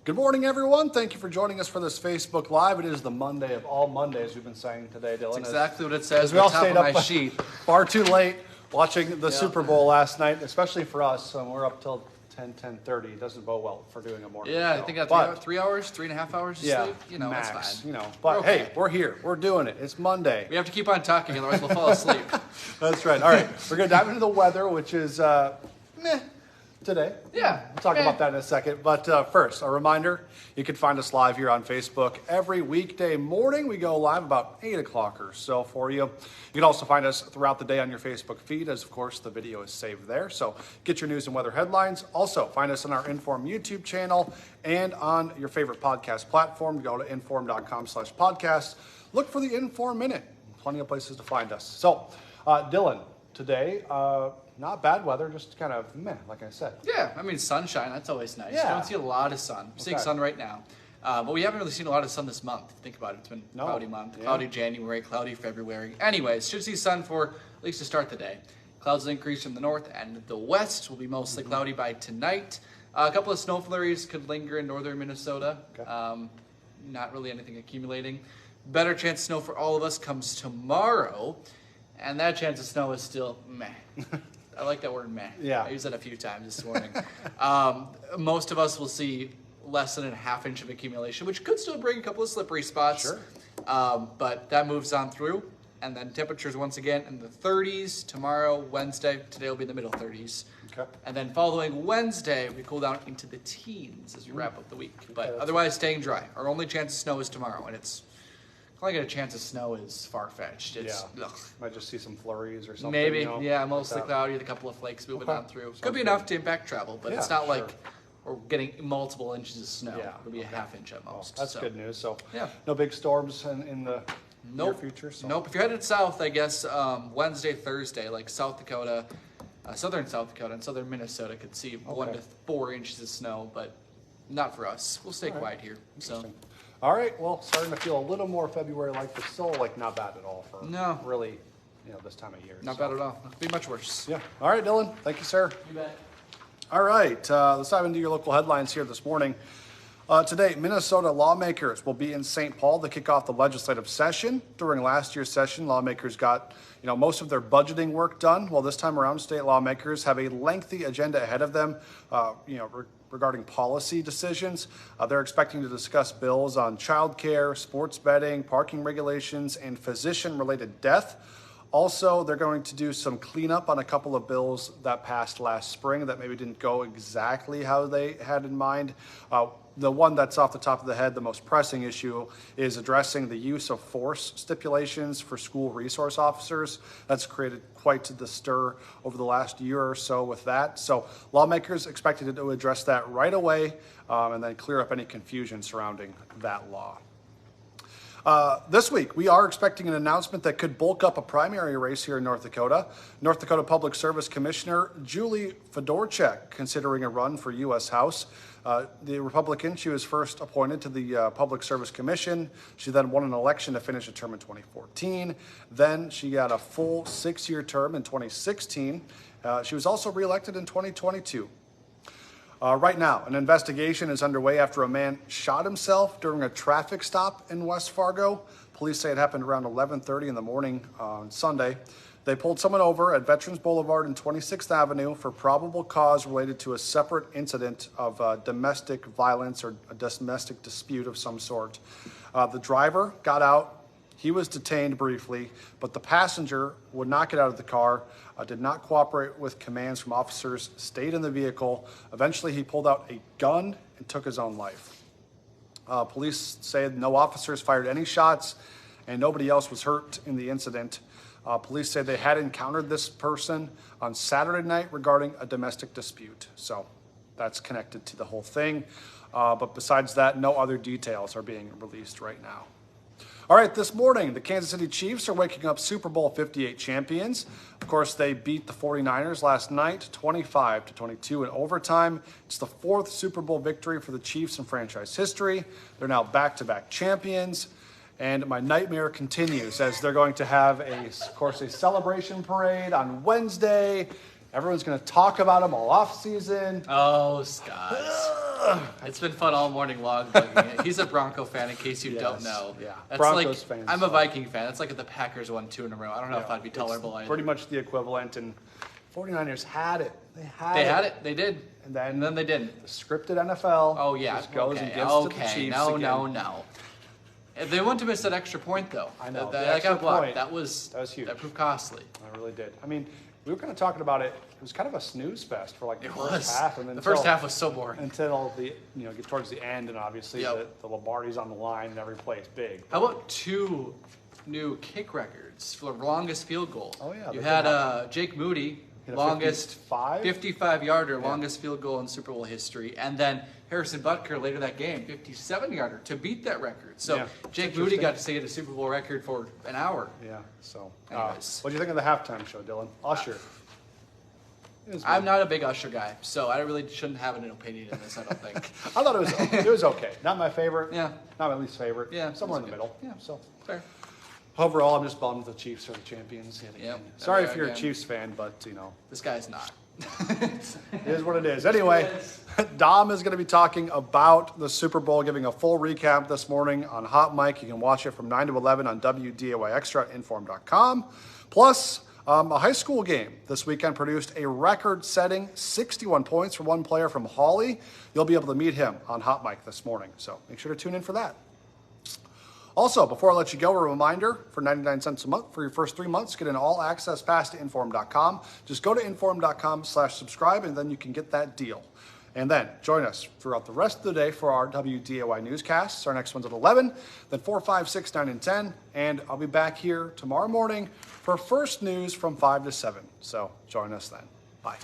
Good morning, everyone. Thank you for joining us for this Facebook Live. It is the Monday of all Mondays we've been saying today, Dylan. That's exactly what it says we all at the top stayed of up my sheet. far too late watching the Super Bowl last night, especially for us. We're up till 10:30. It doesn't bode well for doing a morning Yeah, show. I think I got 3 hours, 3.5 hours of sleep. max, it's fine. But okay. hey, we're here. We're doing it. It's Monday. We have to keep on talking, otherwise we'll fall asleep. That's right. All right, we're going to dive into the weather, which is meh today. Yeah. We'll talk about that in a second. But first, a reminder, you can find us live here on Facebook every weekday morning. We go live about 8 o'clock or so for you. You can also find us throughout the day on your Facebook feed, as of course the video is saved there. So get your news and weather headlines. Also, find us on our Inform YouTube channel and on your favorite podcast platform. Go to inform.com/podcast. Look for the Inform Minute. Plenty of places to find us. So, Dillon, today, not bad weather, just kind of meh, like I said. Yeah, I mean, sunshine, that's always nice. Yeah. You don't see a lot of sun. We're seeing sun right now. But we haven't really seen a lot of sun this month. Think about it. It's been a cloudy month. Cloudy January, cloudy February. Anyways, should see sun for at least to start the day. Clouds will increase from the north and the west. Will be mostly cloudy by tonight. A couple of snow flurries could linger in northern Minnesota. Okay. Not really anything accumulating. Better chance of snow for all of us comes tomorrow. And that chance of snow is still meh. I like that word, meh. Yeah. I used that a few times this morning. Most of us will see less than a half inch of accumulation, which could still bring a couple of slippery spots. Sure. But that moves on through. And then temperatures once again in the 30s tomorrow, Wednesday. Today will be in the middle 30s. Okay. And then following Wednesday, we cool down into the teens as we wrap up the week. But otherwise, staying dry. Our only chance of snow is tomorrow, and it's calling it a chance of snow is far-fetched. Might just see some flurries or something. Maybe, mostly cloudy with a couple of flakes moving on through. Could be enough to impact travel, but it's not like we're getting multiple inches of snow. It'll be a half inch at most. That's good news. So no big storms in the near future? So. Nope. If you're headed south, I guess Wednesday, Thursday, like South Dakota, southern South Dakota and southern Minnesota could see 1 to 4 inches of snow, but not for us. We'll stay quiet here. So. All right, well, starting to feel a little more February-like, but still, not bad at all for really, this time of year. Not bad at all. It could be much worse. Yeah. All right, Dylan. Thank you, sir. You bet. All right, let's dive into your local headlines here this morning. Today, Minnesota lawmakers will be in St. Paul to kick off the legislative session. During last year's session, lawmakers got most of their budgeting work done. Well, this time around, state lawmakers have a lengthy agenda ahead of them, regarding policy decisions. They're expecting to discuss bills on childcare, sports betting, parking regulations, and physician-related death. Also, they're going to do some cleanup on a couple of bills that passed last spring that maybe didn't go exactly how they had in mind. The one that's off the top of the head, the most pressing issue, is addressing the use of force stipulations for school resource officers. That's created quite the stir over the last year or so with that. So lawmakers expected to address that right away and then clear up any confusion surrounding that law. This week, we are expecting an announcement that could bulk up a primary race here in North Dakota. North Dakota Public Service Commissioner Julie Fedorchak considering a run for U.S. House. The Republican, she was first appointed to the Public Service Commission. She then won an election to finish a term in 2014. Then she got a full 6-year term in 2016. She was also reelected in 2022. Right now, an investigation is underway after a man shot himself during a traffic stop in West Fargo. Police say it happened around 11:30 in the morning on Sunday. They pulled someone over at Veterans Boulevard and 26th Avenue for probable cause related to a separate incident of domestic violence or a domestic dispute of some sort. The driver got out. He was detained briefly, but the passenger would not get out of the car, did not cooperate with commands from officers, stayed in the vehicle. Eventually, he pulled out a gun and took his own life. Police say no officers fired any shots and nobody else was hurt in the incident. Police say they had encountered this person on Saturday night regarding a domestic dispute. So that's connected to the whole thing. But besides that, no other details are being released right now. All right, this morning, the Kansas City Chiefs are waking up Super Bowl 58 champions. Of course, they beat the 49ers last night, 25-22 in overtime. It's the 4th Super Bowl victory for the Chiefs in franchise history. They're now back-to-back champions. And my nightmare continues as they're going to have, of course, a celebration parade on Wednesday. Everyone's going to talk about them all off season. Oh, Scott. It's been fun all morning long. He's a Bronco fan, in case you don't know. Yeah, That's Broncos fans. I'm a Viking fan. That's like if the Packers won 2 in a row. I don't know if I'd be tolerable either. Pretty much the equivalent, and 49ers had it. They had it. They did. And then they didn't. The scripted NFL. Oh yeah. Just goes and gives to the Chiefs again. No. They wouldn't have missed that extra point though. I know. That got blocked. That was huge. That proved costly. I really did. I mean, we were kind of talking about it. It was kind of a snooze fest for like the first half, and then the first half was so boring until the get towards the end, and obviously the Lombardi's on the line, and every play is big. How about 2 new kick records for the longest field goal? Oh yeah. You had Jake Moody, longest 55-yarder, longest field goal in Super Bowl history, and then Harrison Butker later that game, 57-yarder to beat that record. So Jake Moody got to stay at the Super Bowl record for an hour. Yeah. So, anyways, what do you think of the halftime show, Dillon? Usher. I'm not a big Usher guy, so I really shouldn't have an opinion in this. I don't think. I thought it was okay. Not my favorite. Yeah. Not my least favorite. Yeah. Somewhere in the middle. Yeah. So fair. Overall, I'm just bummed the Chiefs are the champions. Yep. Sorry if you're a Chiefs fan, but this guy's not. It is what it is. Anyway, Dom is going to be talking about the Super Bowl, giving a full recap this morning on Hot Mic. You can watch it from 9 to 11 on WDAY Extra at Inform.com. Plus, a high school game this weekend produced a record-setting 61 points for one player from Hawley. You'll be able to meet him on Hot Mic this morning, so make sure to tune in for that. Also, before I let you go, a reminder, for 99 cents a month for your first 3 months, get an all-access pass to Inform.com. Just go to Inform.com/subscribe, and then you can get that deal. And then join us throughout the rest of the day for our WDAY newscasts. Our next one's at 11, then 4, 5, 6, 9, and 10. And I'll be back here tomorrow morning for First News from 5 to 7. So join us then. Bye.